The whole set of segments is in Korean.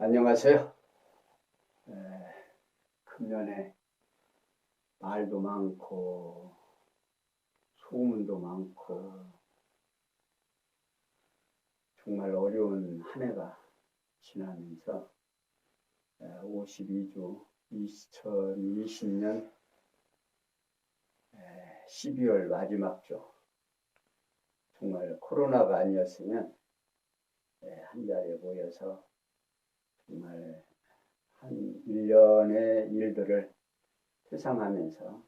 안녕하세요. 금년에 말도 많고 소문도 많고 정말 어려운 한 해가 지나면서 52주 2020년 12월 마지막 주, 정말 코로나가 아니었으면 한 자리에 모여서 정말 한 1년의 일들을 회상하면서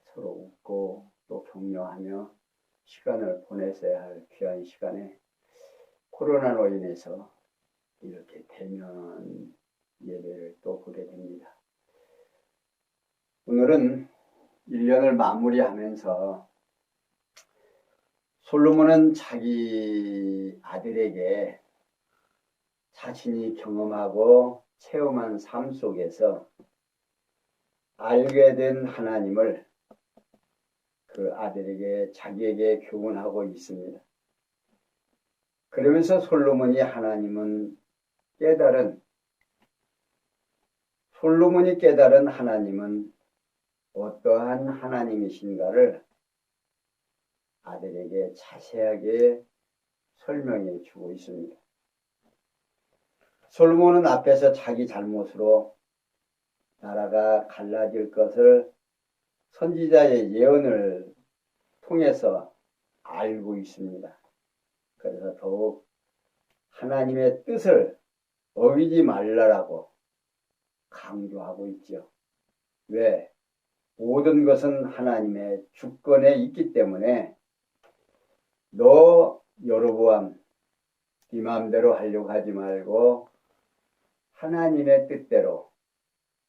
서로 웃고 또 격려하며 시간을 보내셔야 할 귀한 시간에 코로나로 인해서 이렇게 대면 예배를 또 보게 됩니다. 오늘은 1년을 마무리하면서 솔로몬은 자기 아들에게 자신이 경험하고 체험한 삶 속에서 알게 된 하나님을 그 아들에게 자기에게 교훈하고 있습니다. 그러면서 솔로몬이 깨달은 하나님은 어떠한 하나님이신가를 아들에게 자세하게 설명해 주고 있습니다. 솔로몬은 앞에서 자기 잘못으로 나라가 갈라질 것을 선지자의 예언을 통해서 알고 있습니다. 그래서 더욱 하나님의 뜻을 어기지 말라라고 강조하고 있죠. 왜? 모든 것은 하나님의 주권에 있기 때문에 너 여로보암 네 마음대로 하려고 하지 말고 하나님의 뜻대로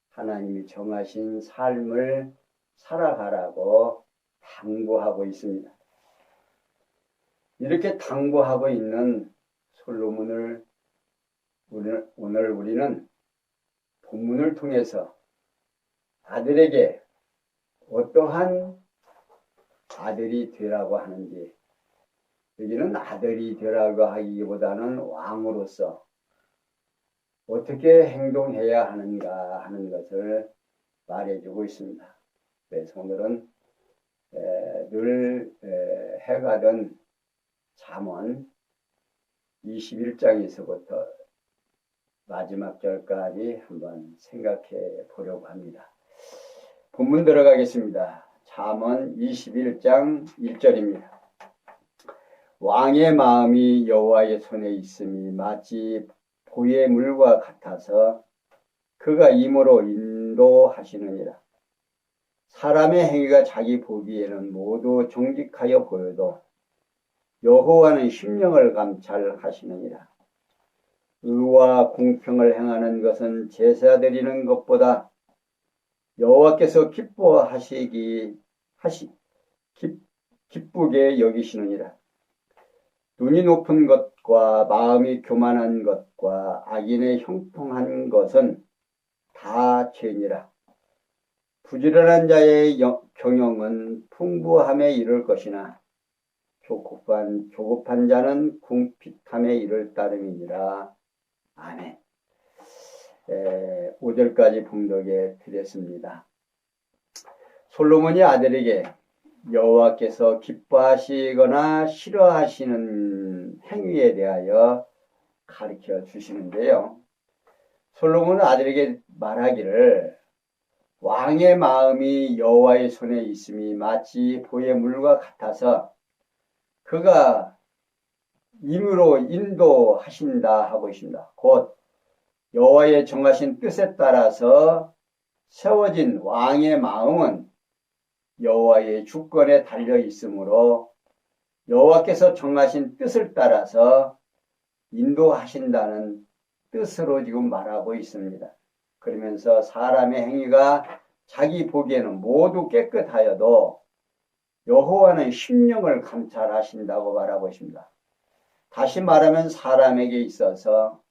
하나님이 정하신 삶을 살아가라고 당부하고 있습니다. 이렇게 당부하고 있는 솔로몬을 오늘 우리는 본문을 통해서 아들에게 어떠한 아들이 되라고 하는지, 여기는 아들이 되라고 하기보다는 왕으로서 어떻게 행동해야 하는가 하는 것을 말해주고 있습니다. 그래서 오늘은 늘 해가던 잠언 21장에서부터 마지막 절까지 한번 생각해 보려고 합니다. 본문 들어가겠습니다. 잠언 21장 1절입니다. 왕의 마음이 여호와의 손에 있음이 마치 보의 물과 같아서 그가 임으로 인도하시느니라. 사람의 행위가 자기 보기에는 모두 정직하여 보여도 여호와는 심령을 감찰하시느니라. 의와 공평을 행하는 것은 제사 드리는 것보다 여호와께서 기쁘게 여기시느니라. 눈이 높은 것과 마음이 교만한 것과 악인의 형통한 것은 다 죄니라. 부지런한 자의 경영은 풍부함에 이를 것이나 조급한 자는 궁핍함에 이를 따름이니라. 아멘. 5절까지 봉독해 드렸습니다. 솔로몬이 아들에게 여호와께서 기뻐하시거나 싫어하시는 행위에 대하여 가르쳐 주시는데요. 솔로몬은 아들에게 말하기를 왕의 마음이 여호와의 손에 있음이 마치 보의 물과 같아서 그가 임으로 인도하신다 하고 있습니다. 곧 여호와의 정하신 뜻에 따라서 세워진 왕의 마음은 여호와의 주권에 달려 있으므로 여호와께서 정하신 뜻을 따라서 인도하신다는 뜻으로 지금 말하고 있습니다. 그러면서 사람의 행위가 자기 보기에는 모두 깨끗하여도 여호와는 심령을 감찰하신다고 말하고 있습니다. 다시 말하면 사람에게 있어서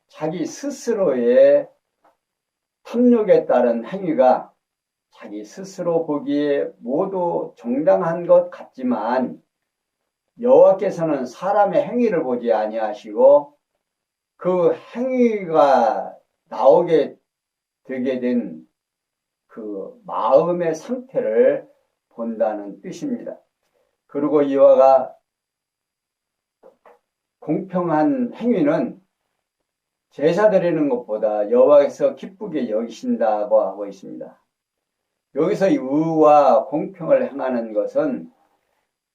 자기 스스로의 탐욕에 따른 행위가 자기 스스로 보기에 모두 정당한 것 같지만 여호와께서는 사람의 행위를 보지 아니하시고 그 행위가 나오게 되게 된 그 마음의 상태를 본다는 뜻입니다. 그리고 이와가 공평한 행위는 제사 드리는 것보다 여호와께서 기쁘게 여기신다고 하고 있습니다. 여기서 의와 공평을 행하는 것은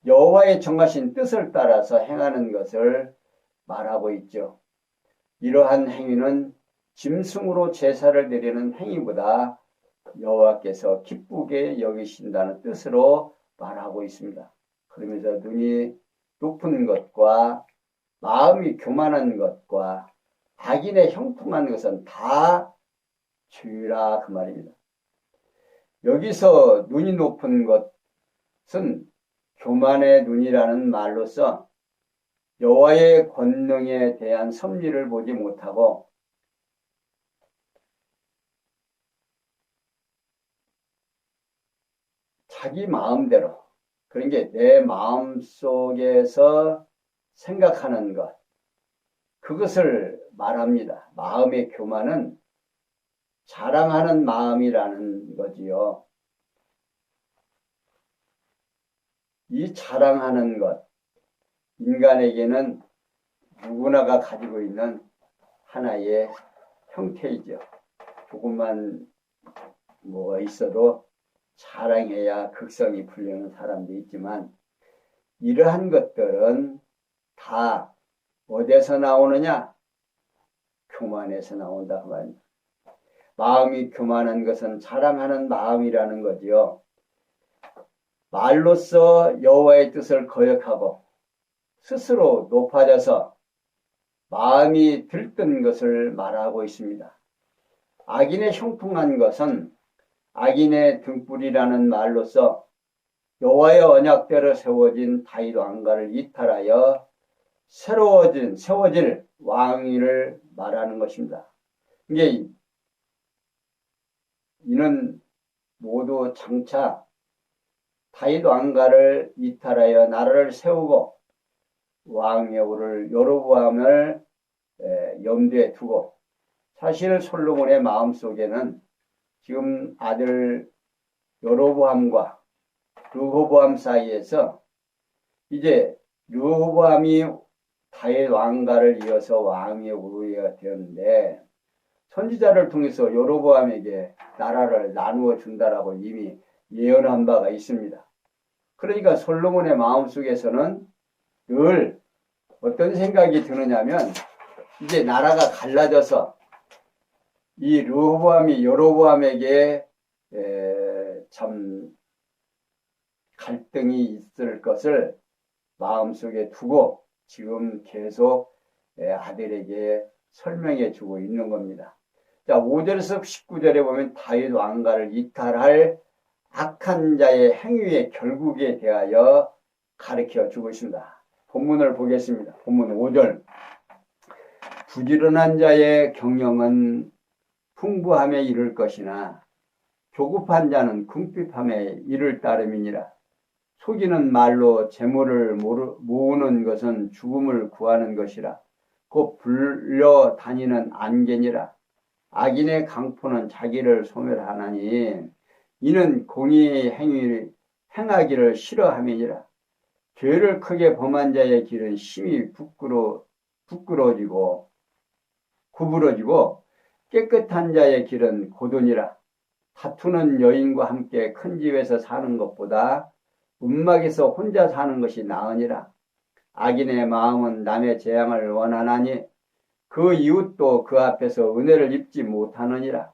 여호와의 정하신 뜻을 따라서 행하는 것을 말하고 있죠. 이러한 행위는 짐승으로 제사를 드리는 행위보다 여호와께서 기쁘게 여기신다는 뜻으로 말하고 있습니다. 그러면서 눈이 높은 것과 마음이 교만한 것과 악인의 형통한 것은 다 죄라 그 말입니다. 여기서 눈이 높은 것은 교만의 눈이라는 말로서 여호와의 권능에 대한 섭리를 보지 못하고 자기 마음대로, 그러니까 내 마음 속에서 생각하는 것, 그것을 말합니다. 마음의 교만은 자랑하는 마음이라는 거지요. 이 자랑하는 것, 인간에게는 누구나가 가지고 있는 하나의 형태이죠. 조금만 뭐가 있어도 자랑해야 극성이 풀리는 사람도 있지만, 이러한 것들은 다 어디서 나오느냐? 교만에서 나온다 그 말입니다. 마음이 교만한 것은 자랑하는 마음이라는 거지요. 말로써 여호와의 뜻을 거역하고 스스로 높아져서 마음이 들뜬 것을 말하고 있습니다. 악인의 형통한 것은 악인의 등불이라는 말로써 여호와의 언약대로 세워진 다윗 왕가를 이탈하여 세워질 왕위를 말하는 것입니다. 이게 이는 모두 장차 다윗 왕가를 이탈하여 나라를 세우고 왕위에 오를 여로보암을 염두에 두고, 사실 솔로몬의 마음속에는 지금 아들 여로보암과 르호보암 사이에서 이제 르호보암이 다윗 왕가를 이어서 왕위에 오르게 되었는데, 선지자를 통해서 여로보암에게 나라를 나누어 준다라고 이미 예언한 바가 있습니다. 그러니까 솔로몬의 마음속에서는 늘 어떤 생각이 드느냐면, 이제 나라가 갈라져서 이 르호보암이 여로보암에게 참 갈등이 있을 것을 마음속에 두고 지금 계속 아들에게 설명해 주고 있는 겁니다. 자, 5절에서 19절에 보면 다윗 왕가를 이탈할 악한 자의 행위의 결국에 대하여 가르쳐 주고 있습니다. 본문을 보겠습니다. 본문 5절. 부지런한 자의 경영은 풍부함에 이를 것이나 조급한 자는 궁핍함에 이를 따름이니라. 속이는 말로 재물을 모으는 것은 죽음을 구하는 것이라. 곧 불려 다니는 안개니라. 악인의 강포는 자기를 소멸하나니 이는 공의의 행위를 행하기를 싫어함이니라. 죄를 크게 범한 자의 길은 심히 부끄러지고 구부러지고 깨끗한 자의 길은 고도니라. 다투는 여인과 함께 큰 집에서 사는 것보다 움막에서 혼자 사는 것이 나으니라. 악인의 마음은 남의 재앙을 원하나니 그 이웃도 그 앞에서 은혜를 입지 못하느니라.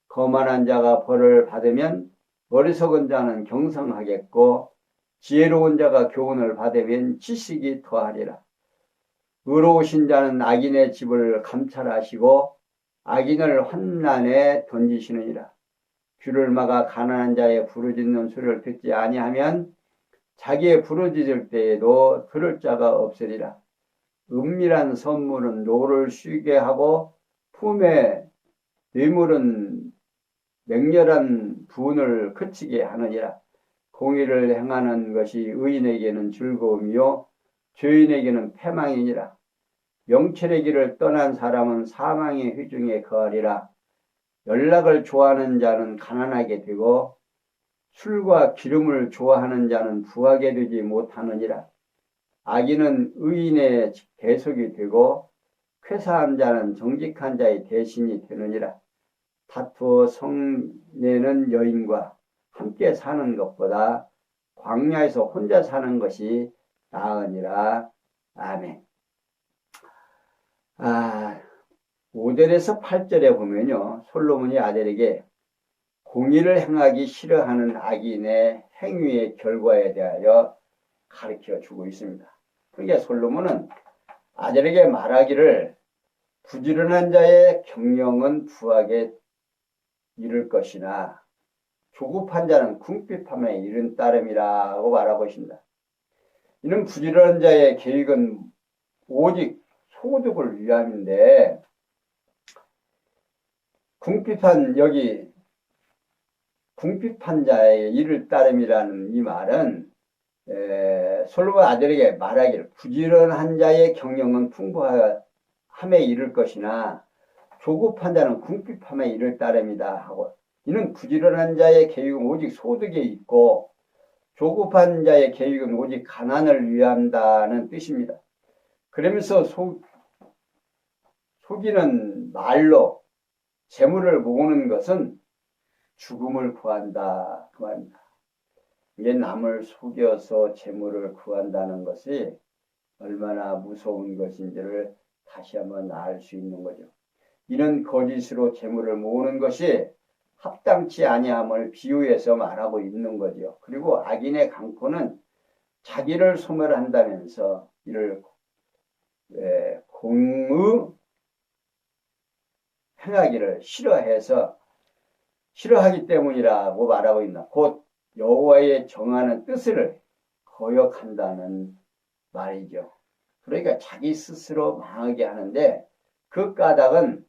거만한 자가 벌을 받으면 어리석은 자는 경성하겠고 지혜로운 자가 교훈을 받으면 지식이 더하리라. 의로우신 자는 악인의 집을 감찰하시고 악인을 환난에 던지시느니라. 귀를 막아 가난한 자의 부르짖는 소리를 듣지 아니하면 자기의 부르짖을 때에도 들을 자가 없으리라. 은밀한 선물은 노를 쉬게 하고 품에 뇌물은 맹렬한 분을 그치게 하느니라. 공의를 행하는 것이 의인에게는 즐거움이요 죄인에게는 패망이니라. 영철의 길을 떠난 사람은 사망의 회중에 거하리라. 연락을 좋아하는 자는 가난하게 되고 술과 기름을 좋아하는 자는 부하게 되지 못하느니라. 악인은 의인의 대속이 되고 쾌사한 자는 정직한 자의 대신이 되느니라. 다투어 성내는 여인과 함께 사는 것보다 광야에서 혼자 사는 것이 나으니라. 아멘. 5절에서 8절에 보면요, 솔로몬이 아들에게 공의를 행하기 싫어하는 악인의 행위의 결과에 대하여 가르쳐 주고 있습니다. 그러니까 솔로몬은 아들에게 말하기를 부지런한 자의 경영은 부하게 이를 것이나 조급한 자는 궁핍함에 이른 따름이라고 말하고 있습니다. 이는 부지런한 자의 계획은 오직 소득을 위함인데, 궁핍한 자의 이를 따름이라는 이 말은 솔로몬 아들에게 말하기를 부지런한 자의 경영은 풍부함에 이를 것이나 조급한 자는 궁핍함에 이를 따름이다 하고, 이는 부지런한 자의 계획은 오직 소득에 있고 조급한 자의 계획은 오직 가난을 위한다는 뜻입니다. 그러면서 속이는 말로 재물을 모으는 것은 죽음을 구한다 그 말입니다. 이게 남을 속여서 재물을 구한다는 것이 얼마나 무서운 것인지를 다시 한번 알 수 있는 거죠. 이는 거짓으로 재물을 모으는 것이 합당치 아니함을 비유해서 말하고 있는 거죠. 그리고 악인의 강포는 자기를 소멸한다면서 이를 공의 행하기를 싫어하기 때문이라고 말하고 있나. 곧 여호와의 정하는 뜻을 거역한다는 말이죠. 그러니까 자기 스스로 망하게 하는데 그 까닭은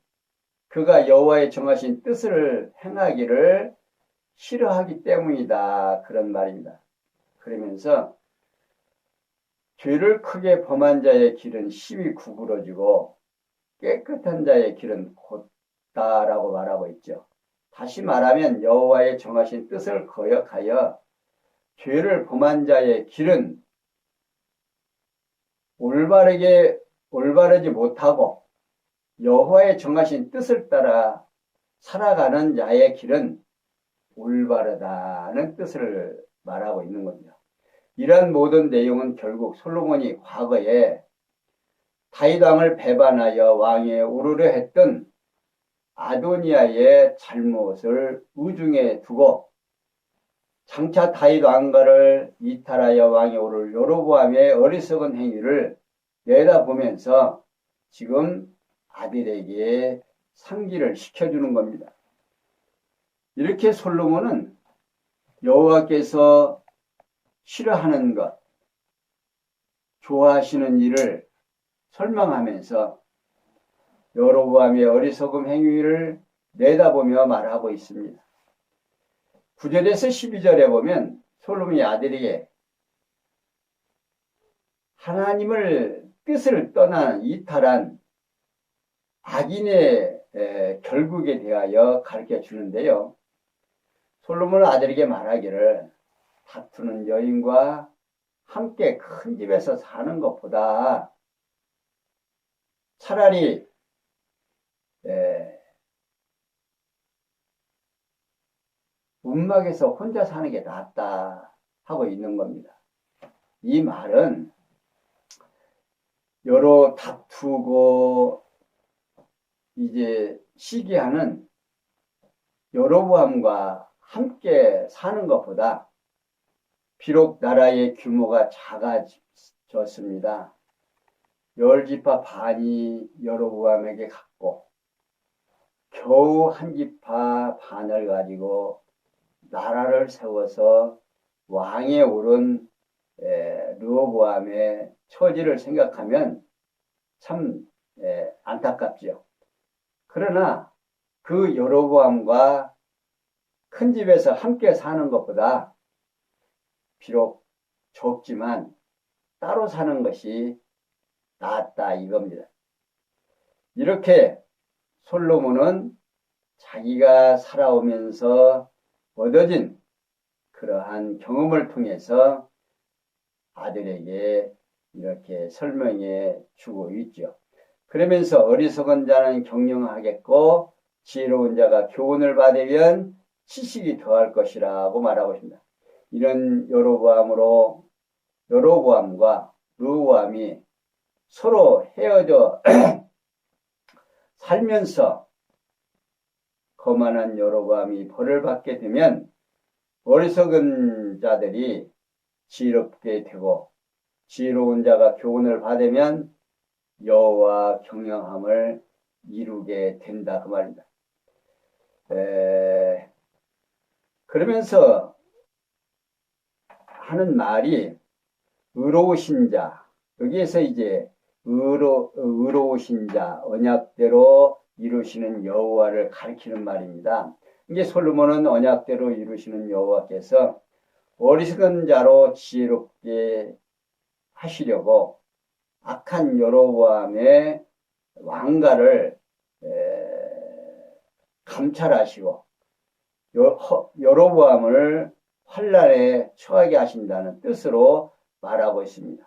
그가 여호와의 정하신 뜻을 행하기를 싫어하기 때문이다. 그런 말입니다. 그러면서 죄를 크게 범한 자의 길은 심히 구부러지고 깨끗한 자의 길은 곧다라고 말하고 있죠. 다시 말하면 여호와의 정하신 뜻을 거역하여 죄를 범한 자의 길은 올바르지 못하고 여호와의 정하신 뜻을 따라 살아가는 자의 길은 올바르다는 뜻을 말하고 있는 겁니다. 이러한 모든 내용은 결국 솔로몬이 과거에 다윗 왕을 배반하여 왕위에 오르려 했던 아도니아의 잘못을 의중에 두고 장차 다윗 왕가를 이탈하여 왕에 오를 여로보암의 어리석은 행위를 내다보면서 지금 아들에게 상기를 시켜주는 겁니다. 이렇게 솔로몬은 여호와께서 싫어하는 것, 좋아하시는 일을 설명하면서 여로보암의 어리석음 행위를 내다보며 말하고 있습니다. 9절에서 12절에 보면 솔로몬이 아들에게 하나님을 뜻을 떠난 이탈한 악인의 결국에 대하여 가르쳐 주는데요. 솔로몬은 아들에게 말하기를 다투는 여인과 함께 큰 집에서 사는 것보다 차라리 움막에서 혼자 사는 게 낫다 하고 있는 겁니다. 이 말은 여러 다투고 이제 시기하는 여로보암과 함께 사는 것보다 비록 나라의 규모가 작아졌습니다. 10지파 반이 여로보암에게 갔고 겨우 한 지파 반을 가지고 나라를 세워서 왕에 오른 르호보암의 처지를 생각하면 참 안타깝죠. 그러나 그 여로보암과 큰 집에서 함께 사는 것보다 비록 적지만 따로 사는 것이 낫다 이겁니다. 이렇게 솔로몬은 자기가 살아오면서 얻어진 그러한 경험을 통해서 아들에게 이렇게 설명해 주고 있죠. 그러면서 어리석은 자는 경영하겠고 지혜로운 자가 교훈을 받으면 지식이 더할 것이라고 말하고 있습니다. 이런 여로보암과 르호보암이 서로 헤어져 살면서 거만한 여로보암이 벌을 받게 되면 어리석은 자들이 지혜롭게 되고 지혜로운 자가 교훈을 받으면 여호와 경영함을 이루게 된다 그 말입니다. 그러면서 하는 말이 의로우신 자, 여기에서 이제 의로우신 자, 언약대로 이루시는 여호와를 가리키는 말입니다. 이게 솔로몬은 언약대로 이루시는 여호와께서 어리석은 자로 지혜롭게 하시려고 악한 여로보암의 왕가를 감찰하시고 여로보암을 환란에 처하게 하신다는 뜻으로 말하고 있습니다.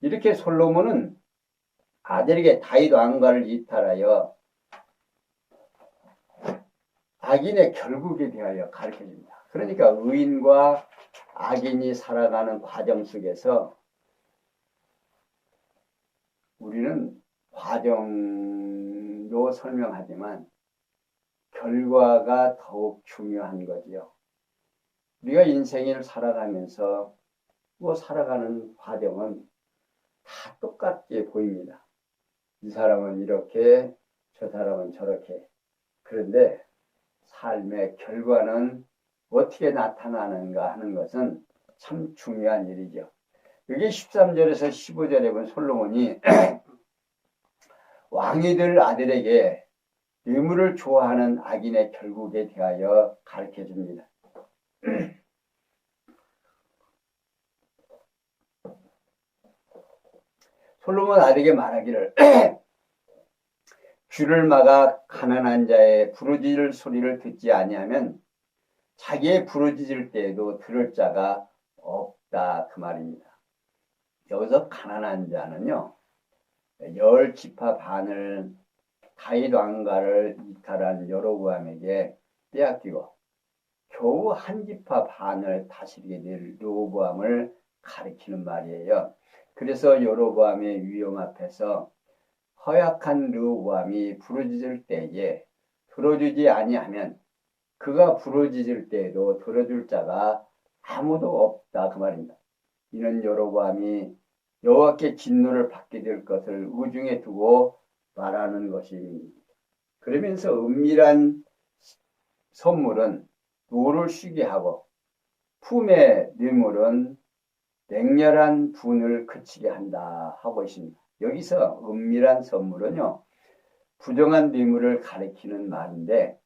이렇게 솔로몬은 아들에게 다윗 왕가를 이탈하여 악인의 결국에 대하여 가르쳐줍니다. 그러니까 의인과 악인이 살아가는 과정 속에서 우리는 과정도 설명하지만 결과가 더욱 중요한 거지요. 우리가 인생을 살아가면서 살아가는 과정은 다 똑같게 보입니다. 이 사람은 이렇게, 저 사람은 저렇게. 그런데 삶의 결과는 어떻게 나타나는가 하는 것은 참 중요한 일이죠. 여기 13절에서 15절에 보면 솔로몬이 왕이 될 아들에게 뇌물을 좋아하는 악인의 결국에 대하여 가르쳐 줍니다. 솔로몬 아들에게 말하기를 귀를 막아 가난한 자의 부르짖을 소리를 듣지 아니하면 자기의 부르짖을 때에도 들을 자가 없다 그 말입니다. 여기서 가난한 자는요, 10지파 반을 다윗 왕가를 이탈한 여로보암에게 빼앗기고 겨우 한 지파 반을 다스리게 될 르호보암을 가리키는 말이에요. 그래서 여로보암의 위험 앞에서 허약한 르호보암이 부르짖을 때에 들어주지 아니하면 그가 부르짖을 때에도 들어줄 자가 아무도 없다 그 말입니다. 이는 여로보암이 여호와께 진노를 받게 될 것을 의중에 두고 말하는 것입니다. 그러면서 은밀한 선물은 노를 쉬게 하고 품의 뇌물은 맹렬한 분을 그치게 한다 하고 있습니다. 여기서 은밀한 선물은요, 부정한 뇌물을 가리키는 말인데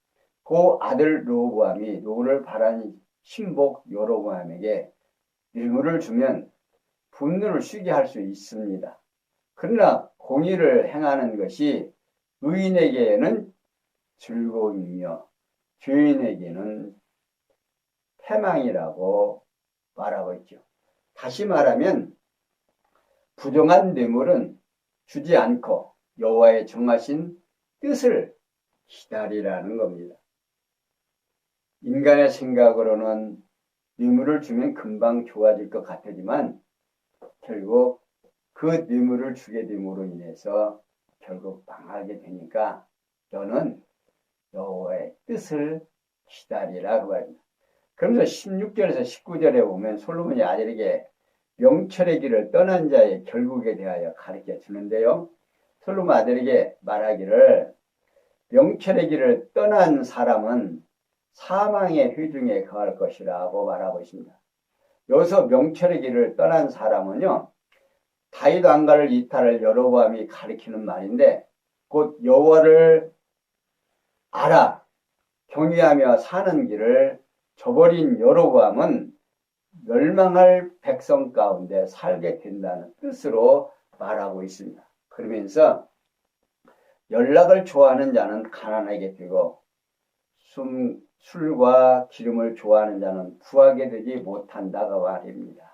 그 아들 르호보암이 노를 바란 신복 여로보암에게 뇌물을 주면 분노를 쉬게 할 수 있습니다. 그러나 공의를 행하는 것이 의인에게는 즐거움이며 죄인에게는 패망이라고 말하고 있죠. 다시 말하면 부정한 뇌물은 주지 않고 여호와의 정하신 뜻을 기다리라는 겁니다. 인간의 생각으로는 뇌물을 주면 금방 좋아질 것 같지만 결국 그 뇌물을 주게 됨으로 인해서 결국 망하게 되니까 너는 여호와의 뜻을 기다리라고 합니다. 그러면서 16절에서 19절에 보면 솔로몬이 아들에게 명철의 길을 떠난 자의 결국에 대하여 가르쳐 주는데요. 솔로몬 아들에게 말하기를 명철의 길을 떠난 사람은 사망의 회중에 거할 것이라고 말하고 있습니다. 여기서 명철의 길을 떠난 사람은요, 다윗 왕가를 이탈할 여로보암이 가리키는 말인데 곧 여호와를 알아 경외하며 사는 길을 저버린 여로보암은 멸망할 백성 가운데 살게 된다는 뜻으로 말하고 있습니다. 그러면서 연락을 좋아하는 자는 가난하게 되고 술과 기름을 좋아하는 자는 부하게 되지 못한다가 말입니다.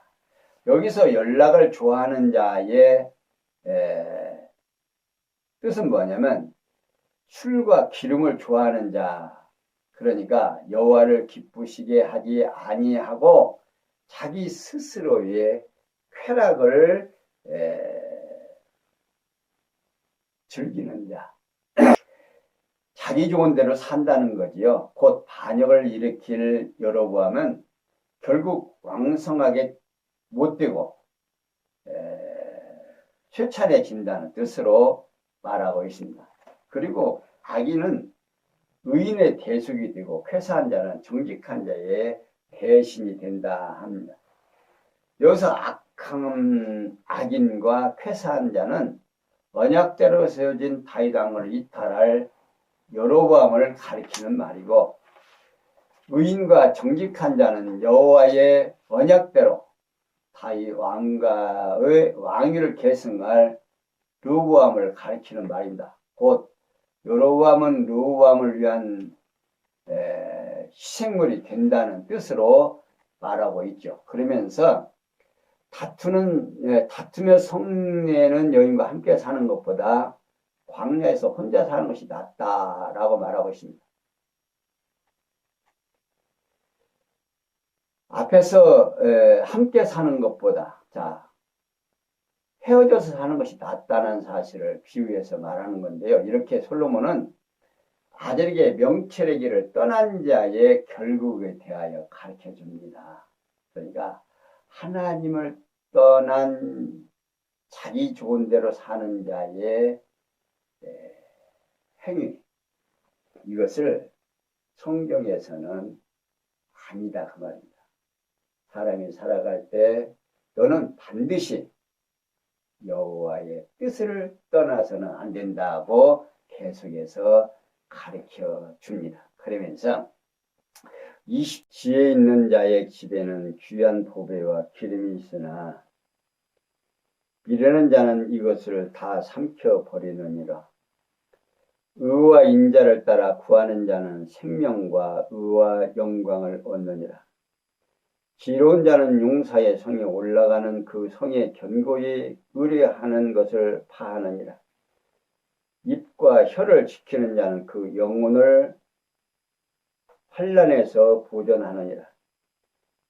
여기서 연락을 좋아하는 자의 뜻은 뭐냐면 술과 기름을 좋아하는 자, 그러니까 여호와를 기쁘시게 하지 아니하고 자기 스스로의 쾌락을 즐기는 자, 자기 좋은 대로 산다는 거지요. 곧 반역을 일으킬 여로보암은 결국 왕성하게 못되고 쇠찬해진다는 뜻으로 말하고 있습니다. 그리고 악인은 의인의 대속이 되고 쾌사한 자는 정직한 자의 대신이 된다 합니다. 여기서 악인과 쾌사한 자는 언약대로 세워진 다윗 왕을 이탈할 여로보암을 가리키는 말이고, 의인과 정직한 자는 여호와의 언약대로 다윗 왕가의 왕위를 계승할 르호보암을 가리키는 말입니다. 곧 여로보암은 르호보암을 위한 희생물이 된다는 뜻으로 말하고 있죠. 그러면서 다투며 성내는 여인과 함께 사는 것보다 광야에서 혼자 사는 것이 낫다라고 말하고 있습니다. 앞에서 함께 사는 것보다 헤어져서 사는 것이 낫다는 사실을 비유해서 말하는 건데요. 이렇게 솔로몬은 아들에게 명철의 떠난 자의 결국에 대하여 가르쳐 줍니다. 그러니까 하나님을 떠난 자기 좋은 대로 사는 자의 행위, 이것을 성경에서는 아니다 그 말입니다. 사람이 살아갈 때 너는 반드시 여호와의 뜻을 떠나서는 안 된다고 계속해서 가르쳐 줍니다. 그러면서 지혜 있는 자의 집에는 귀한 보배와 기름이 있으나 미련한 자는 이것을 다 삼켜 버리느니라. 의와 인자를 따라 구하는 자는 생명과 의와 영광을 얻느니라. 지혜로운 자는 용사의 성에 올라가는 그 성에 견고히 의뢰하는 것을 파하느니라. 입과 혀를 지키는 자는 그 영혼을 환난에서 보전하느니라.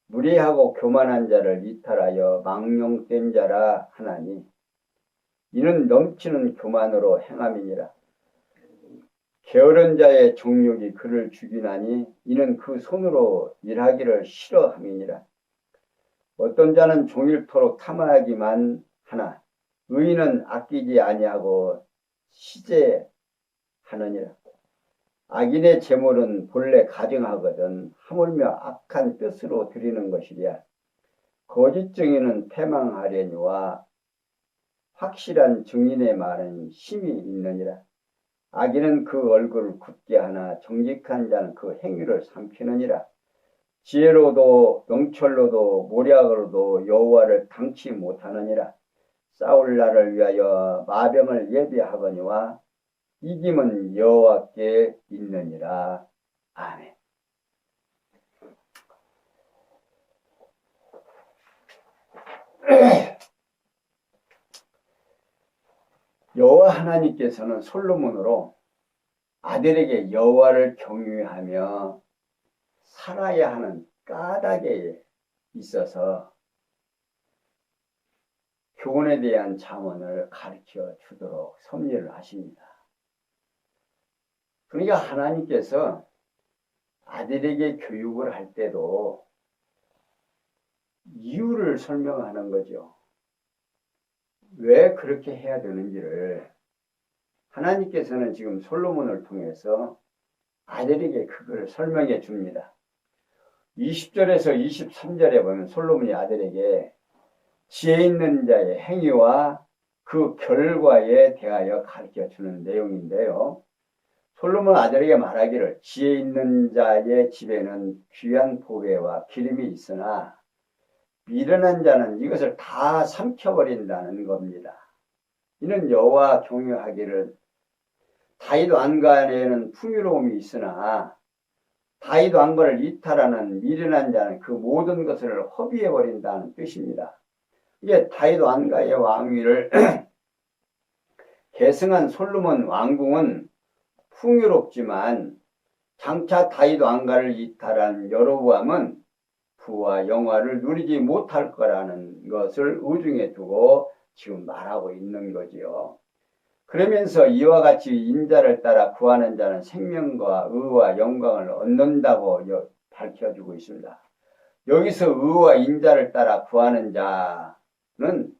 무례하고 교만한 자를 이탈하여 망령된 자라 하나니 이는 넘치는 교만으로 행함이니라. 게으른 자의 정욕이 그를 죽이나니 이는 그 손으로 일하기를 싫어함이니라. 어떤 자는 종일토록 탐하기만 하나 의인은 아끼지 아니하고 시제하느니라. 악인의 재물은 본래 가증하거든 하물며 악한 뜻으로 드리는 것이랴. 거짓 증인은 패망하려니와 확실한 증인의 말은 힘이 있느니라. 악인은 그 얼굴을 굳게 하나 정직한 자는 그 행위를 삼키느니라. 지혜로도 명철로도 모략으로도 여호와를 당치 못하느니라. 싸울 날을 위하여 마병을 예비하거니와 이김은 여호와께 있느니라. 아멘. 여호와 하나님께서는 솔로몬으로 아들에게 여호와를 경유하며 살아야 하는 까닭에 있어서 교훈에 대한 잠언을 가르쳐 주도록 섭리를 하십니다. 그러니까 하나님께서 아들에게 교육을 할 때도 이유를 설명하는 거죠. 왜 그렇게 해야 되는지를 하나님께서는 지금 솔로몬을 통해서 아들에게 그걸 설명해 줍니다. 20절에서 23절에 보면 솔로몬이 아들에게 지혜 있는 자의 행위와 그 결과에 대하여 가르쳐 주는 내용인데요. 솔로몬 아들에게 말하기를 지혜 있는 자의 집에는 귀한 보배와 기름이 있으나 미련한 자는 이것을 다 삼켜버린다는 겁니다. 이는 여호와 경유하기를 다윗 왕관에는 풍요로움이 있으나 다윗 왕관을 이탈하는 미련한 자는 그 모든 것을 허비해 버린다는 뜻입니다. 이게 다윗 왕가의 왕위를 계승한 솔로몬 왕궁은 풍요롭지만 장차 다윗 왕가를 이탈한 여로보암은 부와 영화를 누리지 못할 거라는 것을 의중에 두고 지금 말하고 있는 거지요. 그러면서 이와 같이 인자를 따라 구하는 자는 생명과 의와 영광을 얻는다고 밝혀주고 있습니다. 여기서 의와 인자를 따라 구하는 자는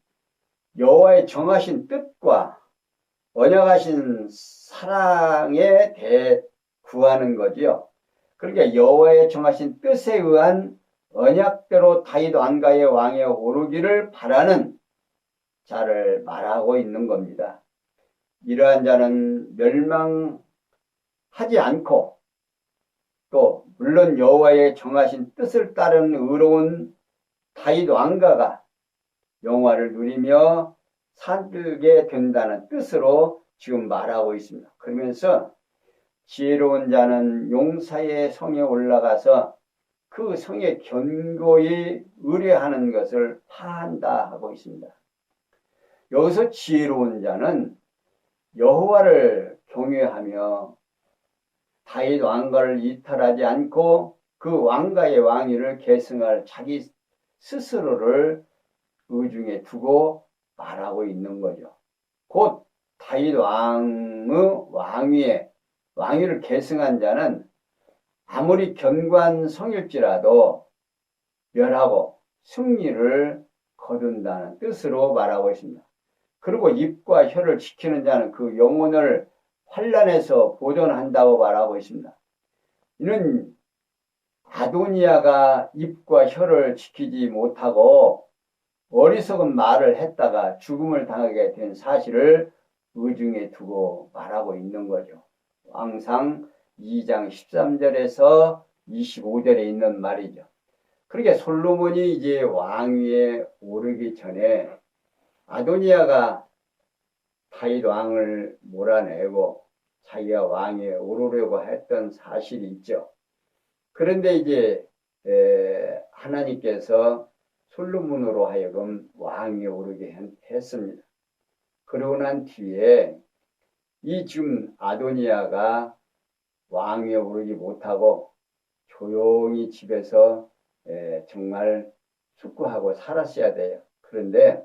여호와의 정하신 뜻과 언약하신 사랑에 대해 구하는 거지요. 그러니까 여호와의 정하신 뜻에 의한 언약대로 다윗 왕가의 왕에 오르기를 바라는 자를 말하고 있는 겁니다. 이러한 자는 멸망하지 않고 또 물론 여호와의 정하신 뜻을 따른 의로운 다윗 왕가가 영화를 누리며 살게 된다는 뜻으로 지금 말하고 있습니다. 그러면서 지혜로운 자는 용사의 성에 올라가서 그 성에 견고히 의뢰하는 것을 파한다 하고 있습니다. 여기서 지혜로운 자는 여호와를 경외하며 다윗 왕가를 이탈하지 않고 그 왕가의 왕위를 계승할 자기 스스로를 의중에 두고 말하고 있는 거죠. 곧 다윗 왕의 왕위를 계승한 자는 아무리 견고한 성일지라도 멸하고 승리를 거둔다는 뜻으로 말하고 있습니다. 그리고 입과 혀를 지키는 자는 그 영혼을 환난에서 보존한다고 말하고 있습니다. 이는 아도니아가 입과 혀를 지키지 못하고 어리석은 말을 했다가 죽음을 당하게 된 사실을 의중에 두고 말하고 있는 거죠. 왕상 2장 13절에서 25절에 있는 말이죠. 그러니까 솔로몬이 이제 왕위에 오르기 전에 아도니아가 다윗 왕을 몰아내고 자기가 왕위에 오르려고 했던 사실이 있죠. 그런데 이제 하나님께서 솔로몬으로 하여금 왕위에 오르게 했습니다. 그러고 난 뒤에 이 지금 아도니아가 왕위에 오르지 못하고 조용히 집에서 정말 숙고하고 살았어야 돼요. 그런데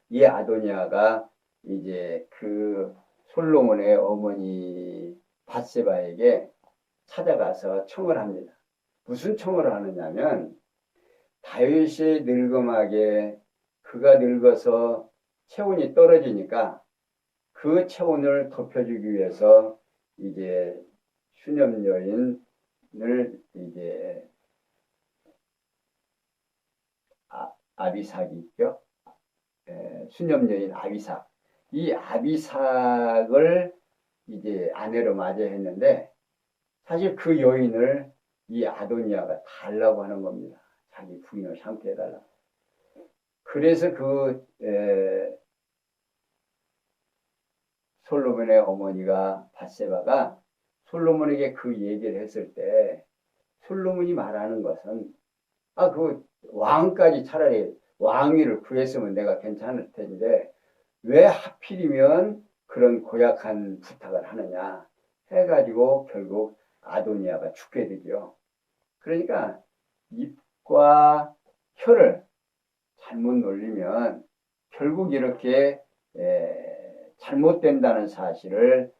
이 아도니아가 이제 그 솔로몬의 어머니 밧세바에게 찾아가서 청을 합니다. 무슨 청을 하느냐면 다윗이 늙음하게 그가 늙어서 체온이 떨어지니까 그 체온을 덮여주기 위해서 이제 수녀 여인을 이제 아비삭이 있죠. 수녀 여인 아비삭. 이 아비삭을 이제 아내로 맞이했는데 사실 그 여인을 이 아도니아가 달라고 하는 겁니다. 자기 부인을 삼게 해달라. 그래서 그 솔로몬의 어머니가 밧세바가 솔로몬에게 그 얘기를 했을 때 솔로몬이 말하는 것은 그 왕까지 차라리 왕위를 구했으면 내가 괜찮을 텐데 왜 하필이면 그런 고약한 부탁을 하느냐 해가지고 결국 아도니아가 죽게 되죠. 그러니까 입과 혀를 잘못 놀리면 결국 이렇게 잘못된다는 사실을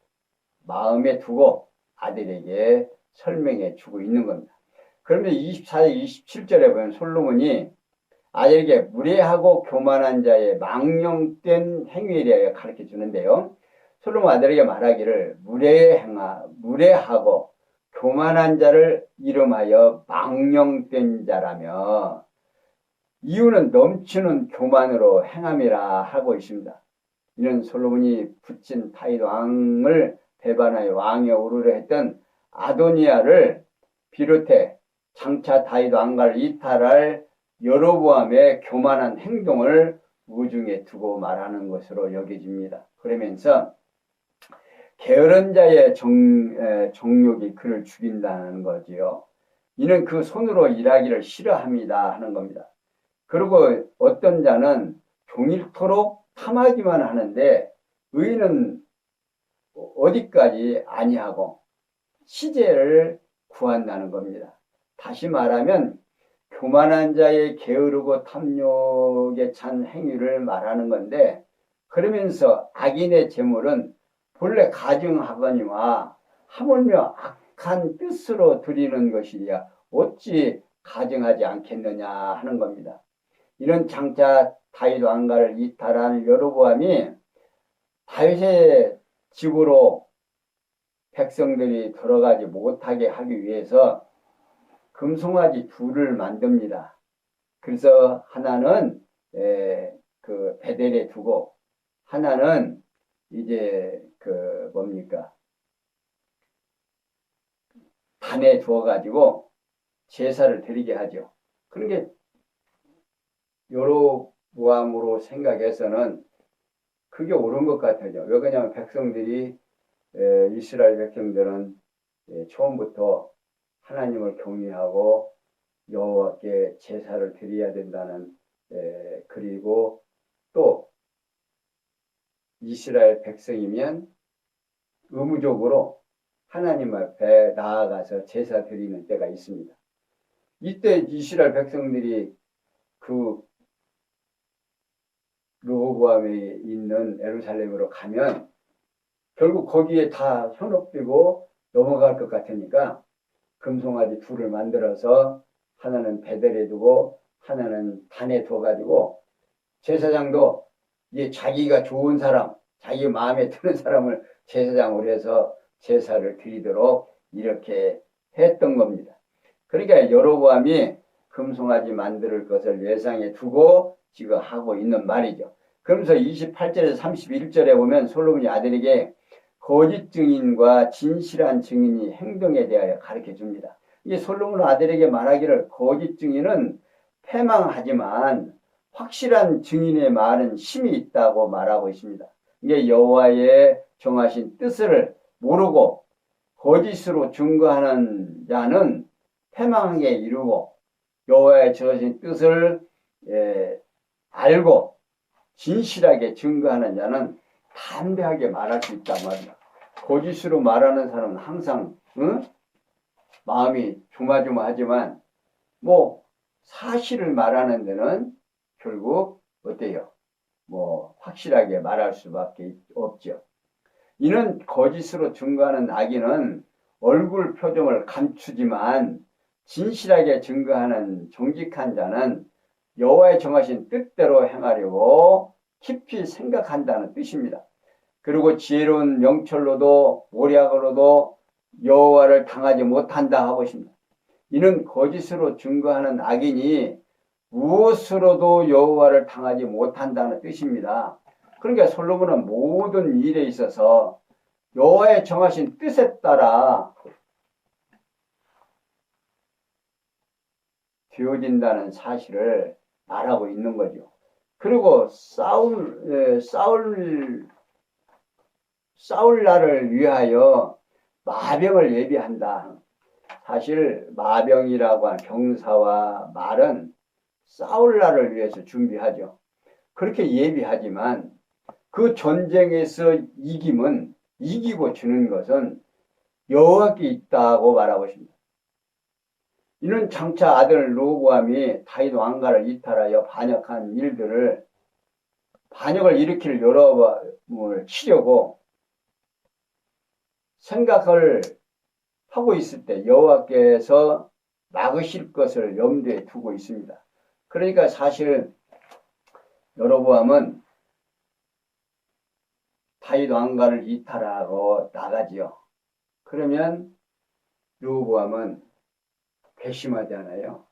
마음에 두고 아들에게 설명해 주고 있는 겁니다. 그러면 24절, 27절에 보면 솔로몬이 아들에게 무례하고 교만한 자의 망령된 행위에 대하여 가르쳐 주는데요. 솔로몬 아들에게 말하기를 무례하고 교만한 자를 이름하여 망령된 자라며 이유는 넘치는 교만으로 행함이라 하고 있습니다. 이는 솔로몬이 붙인 다윗 왕을 배반하여 왕에 오르려 했던 아도니아를 비롯해 장차 다윗 왕가를 이탈할 여로보암의 교만한 행동을 우중에 두고 말하는 것으로 여겨집니다. 그러면서 게으른 자의 정욕이 그를 죽인다는 거지요. 이는 그 손으로 일하기를 싫어합니다 하는 겁니다. 그리고 어떤 자는 종일토록 탐하기만 하는데 의인은 어디까지 아니하고 시제를 구한다는 겁니다. 다시 말하면 교만한 자의 게으르고 탐욕에 찬 행위를 말하는 건데, 그러면서 악인의 재물은 본래 가증하거니와 하물며 악한 뜻으로 드리는 것이랴 어찌 가증하지 않겠느냐 하는 겁니다. 이는 장차 다윗 왕가를 이탈한 여로보암이 다윗의 집으로 백성들이 들어가지 못하게 하기 위해서 금송아지 둘을 만듭니다. 그래서 하나는 그 베델에 두고 하나는 이제 그 뭡니까 단에 두어가지고 제사를 드리게 하죠. 그런 게 여로보암으로 생각해서는 그게 옳은 것 같아요. 왜 그러냐면 백성들이 이스라엘 백성들은 처음부터 하나님을 경외하고 여호와께 제사를 드려야 된다는 그리고 또 이스라엘 백성이면 의무적으로 하나님 앞에 나아가서 제사 드리는 때가 있습니다. 이때 이스라엘 백성들이 그 르호보암에 있는 예루살렘으로 가면 결국 거기에 다 현혹되고 넘어갈 것 같으니까 금송아지 둘을 만들어서 하나는 베델에 두고 하나는 단에 둬가지고 제사장도 이제 자기가 좋은 사람, 자기 마음에 드는 사람을 제사장으로 해서 제사를 드리도록 이렇게 했던 겁니다. 그러니까 여로보암이 금송아지 만들 것을 예상해 두고 지금 하고 있는 말이죠. 그러면서 28절에서 31절에 보면 솔로몬이 아들에게 거짓 증인과 진실한 증인이 행동에 대하여 가르쳐 줍니다. 이 솔로몬 아들에게 말하기를 거짓 증인은 패망하지만 확실한 증인의 말은 힘이 있다고 말하고 있습니다. 이게 여호와의 정하신 뜻을 모르고 거짓으로 증거하는 자는 패망하게 이루고 여호와의 정하신 뜻을 알고 진실하게 증거하는 자는 담대하게 말할 수 있단 말이야. 거짓으로 말하는 사람은 항상 마음이 조마조마하지만 뭐 사실을 말하는 데는 결국 어때요? 뭐 확실하게 말할 수밖에 없죠. 이는 거짓으로 증거하는 악인은 얼굴 표정을 감추지만 진실하게 증거하는 정직한 자는 여호와의 정하신 뜻대로 행하려고 깊이 생각한다는 뜻입니다. 그리고 지혜로운 명철로도 모략으로도 여호와를 당하지 못한다 하고 있습니다. 이는 거짓으로 증거하는 악인이 무엇으로도 여호와를 당하지 못한다는 뜻입니다. 그러니까 솔로몬은 모든 일에 있어서 여호와의 정하신 뜻에 따라 되어진다는 사실을 말하고 있는 거죠. 그리고 싸울 날을 위하여 마병을 예비한다. 사실 마병이라고 하는 병사와 말은 싸울 날을 위해서 준비하죠. 그렇게 예비하지만 그 전쟁에서 이기고 지는 것은 여호와께 있다고 말하고 있습니다. 이는 장차 아들 르호보암이 다윗 왕가를 이탈하여 반역을 일으킬 여로보암을 치려고 생각을 하고 있을 때 여호와께서 막으실 것을 염두에 두고 있습니다. 그러니까 사실 여로보암은 다윗 왕가를 이탈하고 나가지요. 그러면 르호보암은 괘씸하잖아요.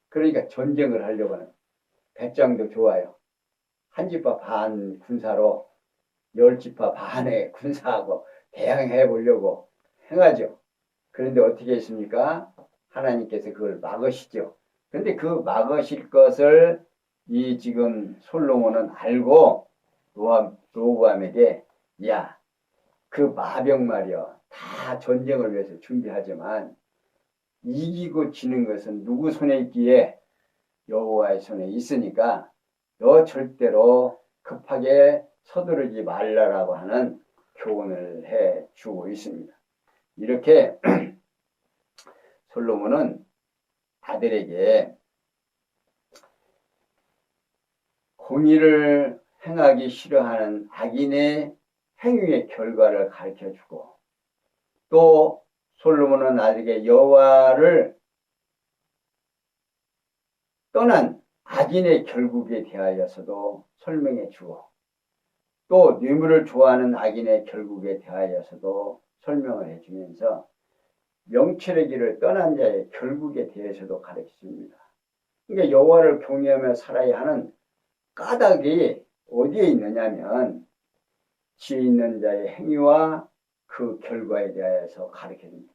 그러니까 전쟁을 하려고 하는 백장도 좋아요. 한 지파 반 군사로 10지파 반의 군사하고 대항해 보려고 행하죠. 그런데 어떻게 했습니까? 하나님께서 그걸 막으시죠. 그런데 그 막으실 것을 이 지금 솔로몬은 알고 르호보암에게 야, 그 마병 말이야. 다 전쟁을 위해서 준비하지만 이기고 지는 것은 누구 손에 있기에? 여호와의 손에 있으니까 너 절대로 급하게 서두르지 말라라고 하는 교훈을 해 주고 있습니다. 이렇게 솔로몬은 아들에게 공의를 행하기 싫어하는 악인의 행위의 결과를 가르쳐주고, 또 솔로몬은 아들에게 여호와를 떠난 악인의 결국에 대하여서도 설명해 주고, 또 뇌물을 좋아하는 악인의 결국에 대하여서도 설명을 해주면서 명철의 길을 떠난 자의 결국에 대해서도 가르쳐 줍니다. 그러니까 여호와를 경외하며 살아야 하는 까닭이 어디에 있느냐면 지혜 있는 자의 행위와 그 결과에 대해서 가르쳐줍니다.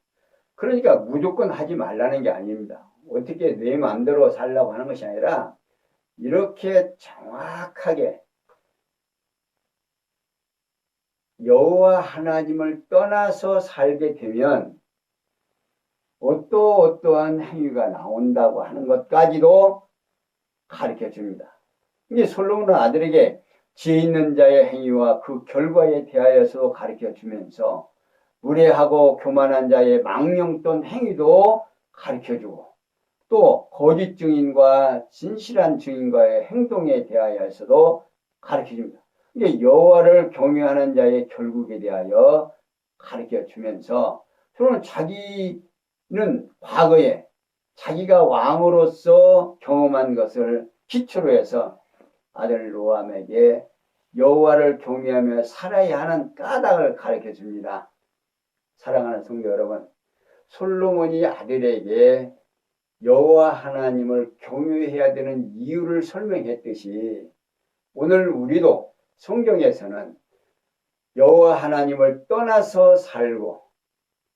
그러니까 무조건 하지 말라는 게 아닙니다. 어떻게 내 마음대로 살라고 하는 것이 아니라 이렇게 정확하게 여호와 하나님을 떠나서 살게 되면 어떠한 행위가 나온다고 하는 것까지도 가르쳐 줍니다. 이게 솔로몬은 아들에게 지혜 있는 자의 행위와 그 결과에 대하여서 가르쳐 주면서 무례하고 교만한 자의 망령된 행위도 가르쳐 주고, 또 거짓 증인과 진실한 증인과의 행동에 대하여서도 가르쳐 줍니다. 이게 여호와를 경외하는 자의 결국에 대하여 가르쳐 주면서 저는 자기는 과거에 자기가 왕으로서 경험한 것을 기초로 해서 아들 로암에게 여호와를 경외하며 살아야 하는 까닭을 가르쳐 줍니다. 사랑하는 성도 여러분, 솔로몬이 아들에게 여호와 하나님을 경외해야 되는 이유를 설명했듯이 오늘 우리도 성경에서는 여호와 하나님을 떠나서 살고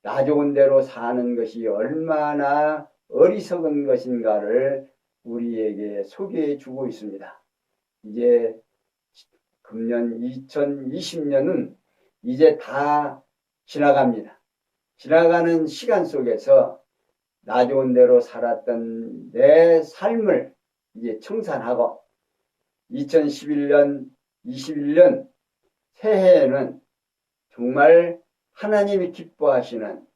나 좋은 대로 사는 것이 얼마나 어리석은 것인가를 우리에게 소개해 주고 있습니다. 이제 금년 2020년은 이제 다 지나갑니다. 지나가는 시간 속에서 나 좋은 대로 살았던 내 삶을 이제 청산하고 2011년, 21년 새해에는 정말 하나님이 기뻐하시는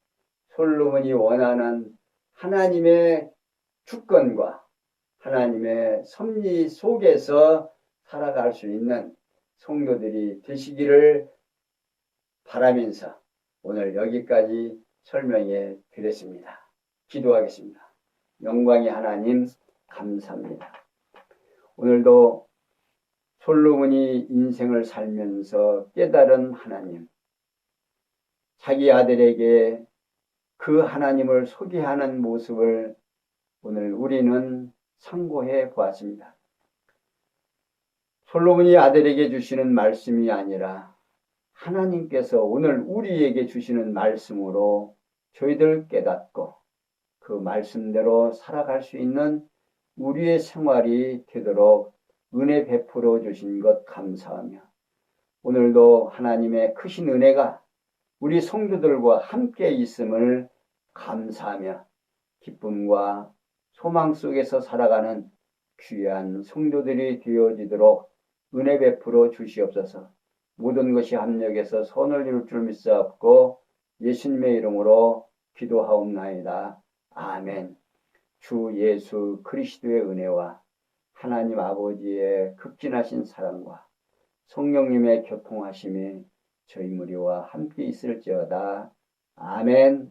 솔로몬이 원하는 하나님의 주권과 하나님의 섭리 속에서 살아갈 수 있는 성도들이 되시기를 바라면서 오늘 여기까지 설명해 드렸습니다. 기도하겠습니다. 영광의 하나님 감사합니다. 오늘도 솔로몬이 인생을 살면서 깨달은 하나님, 자기 아들에게 그 하나님을 소개하는 모습을 오늘 우리는 상고해 보았습니다. 솔로몬이 아들에게 주시는 말씀이 아니라 하나님께서 오늘 우리에게 주시는 말씀으로 저희들 깨닫고 그 말씀대로 살아갈 수 있는 우리의 생활이 되도록 은혜 베풀어 주신 것 감사하며, 오늘도 하나님의 크신 은혜가 우리 성도들과 함께 있음을 감사하며 기쁨과 소망 속에서 살아가는 귀한 성도들이 되어지도록 은혜 베풀어 주시옵소서. 모든 것이 합력해서 선을 이룰 줄 믿사옵고 예수님의 이름으로 기도하옵나이다. 아멘. 주 예수 그리스도의 은혜와 하나님 아버지의 극진하신 사랑과 성령님의 교통하심이 저희 무리와 함께 있을지어다. 아멘.